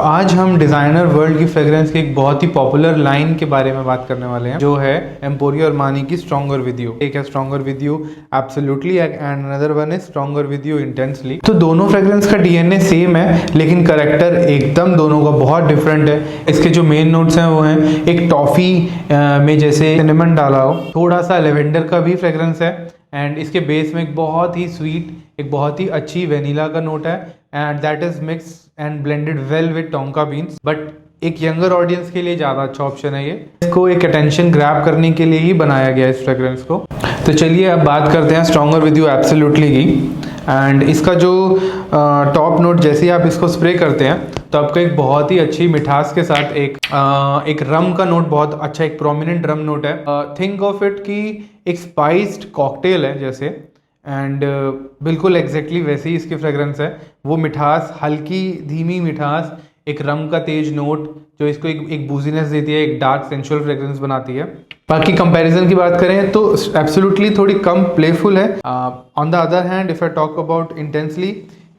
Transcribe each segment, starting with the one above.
आज हम designer world की फ्रेग्रेंस की एक बहुत ही पॉपुलर लाइन के बारे में बात करने वाले हैं, जो है एम्पोरियो अरमानी की स्ट्रॉन्गर विद यू। एक है stronger with you absolutely and another one is stronger with you intensely. तो दोनों फ्रेग्रेंस का डीएनए सेम है, लेकिन करेक्टर एकदम दोनों का बहुत डिफरेंट है। इसके जो मेन नोट्स हैं वो हैं एक टॉफ़ी में जैसे सिनेमन डाला हो, थोड़ा सा लेवेंडर का भी फ्रेग्रेंस है, एंड इसके बेस में एक बहुत ही स्वीट, एक बहुत ही अच्छी वेनिला का नोट है, and that is mix and blended well with tonka beans. But एक यंगर ऑडियंस के लिए ज़्यादा अच्छा ऑप्शन है ये। इसको एक अटेंशन ग्रैब करने के लिए ही बनाया गया है इस फ्रेग्रेंस को। तो चलिए अब बात करते हैं स्ट्रॉन्गर विद यू एब्सोल्युटली की। एंड इसका जो टॉप नोट, जैसे ही आप इसको स्प्रे करते हैं तो आपको एक बहुत ही अच्छी मिठास के साथ एक रम का नोट, बहुत अच्छा एक प्रोमिनेंट रम नोट है। थिंक ऑफ इट कि एक स्पाइस्ड कॉकटेल है जैसे, एंड बिल्कुल एग्जैक्टली वैसे ही इसकी फ्रेग्रेंस है। वो मिठास, हल्की धीमी मिठास, एक रम का तेज नोट जो इसको एक बूजीनेस देती है, एक डार्क सेंसुअल फ्रेग्रेंस बनाती है। बाकी कंपैरिजन की बात करें तो एब्सोल्युटली थोड़ी कम प्लेफुल है। On the other hand if I talk about intensely,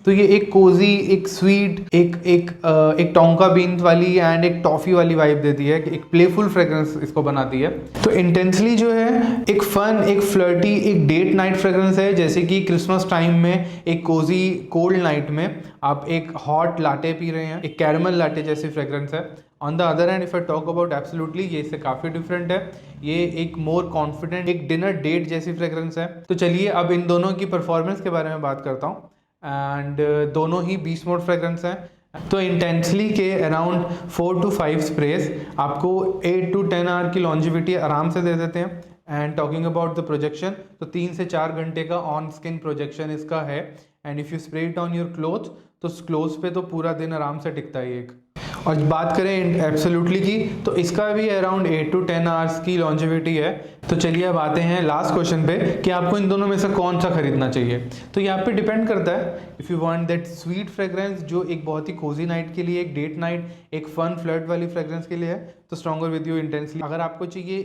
तो ये एक कोजी, एक स्वीट, एक टोंका बीन वाली एंड एक टॉफ़ी वाली वाइब देती है, एक प्लेफुल फ्रेग्रेंस इसको बनाती है। तो इंटेंसली जो है एक फन, एक फ्लर्टी, एक डेट नाइट फ्रेग्रेंस है, जैसे कि क्रिसमस टाइम में एक कोजी कोल्ड नाइट में आप एक हॉट लाटे पी रहे हैं, एक कैरमल लाटे जैसी फ्रेग्रेंस है। On the other hand if I talk about absolutely, ये इससे काफ़ी डिफरेंट है। ये एक मोर कॉन्फिडेंट, एक डिनर डेट जैसी फ्रेग्रेंस है। तो चलिए अब इन दोनों की परफॉर्मेंस के बारे में बात करता हूँ। एंड दोनों ही बीस्ट मोड फ्रेग्रेंस हैं। तो इंटेंसली के अराउंड 4 to 5 स्प्रेज आपको 8 to 10 आवर की लॉन्जिविटी आराम से दे देते हैं। And talking about the projection, तो 3 से 4 घंटे का ऑन स्किन प्रोजेक्शन इसका है। And if you spray it on your cloth, तो क्लोथ पे तो पूरा दिन आराम से टिकता है एक। और बात करें एब्सोल्युटली की, तो इसका भी अराउंड 8 to 10 आवर्स की लॉन्जिविटी है। तो चलिए अब आते हैं लास्ट क्वेश्चन पे कि आपको इन दोनों में से कौन सा खरीदना चाहिए। तो यहाँ पे डिपेंड करता है, if you want that sweet fragrance जो एक बहुत ही कोजी नाइट के लिए, एक डेट नाइट, एक फन फ्लर्ट वाली फ्रेग्रेंस के लिए है, तो स्ट्रॉन्गर विद यू इंटेंसली। अगर आपको चाहिए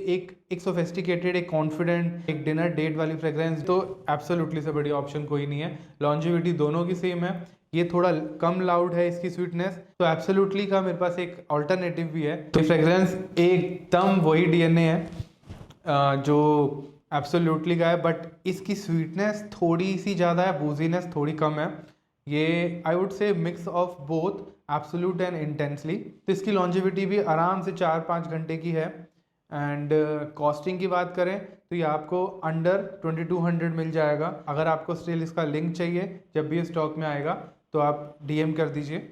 एक सोफिस्टिकेटेड, एक कॉन्फिडेंट, एक डिनर डेट वाली फ्रेग्रेंस, तो एब्सोल्युटली से बढ़िया ऑप्शन कोई नहीं है। लॉन्जिविटी दोनों की सेम है, ये थोड़ा कम लाउड है इसकी स्वीटनेस, तो एब्सोल्युटली का मेरे पास एक ऑल्टरनेटिव भी है। तो फ्रेग्रेंस एकदम वही डीएनए है जो एब्सोल्युटली का है, बट इसकी स्वीटनेस थोड़ी सी ज़्यादा है, बूजीनेस थोड़ी कम है। ये I would say mix of both absolute and intensely. तो इसकी लॉन्जिविटी भी आराम से 4-5 घंटे की है। एंड कॉस्टिंग की बात करें तो ये आपको अंडर 2200 मिल जाएगा। अगर आपको स्टिल इसका लिंक चाहिए, जब भी ये स्टॉक में आएगा तो आप डीएम कर दीजिए।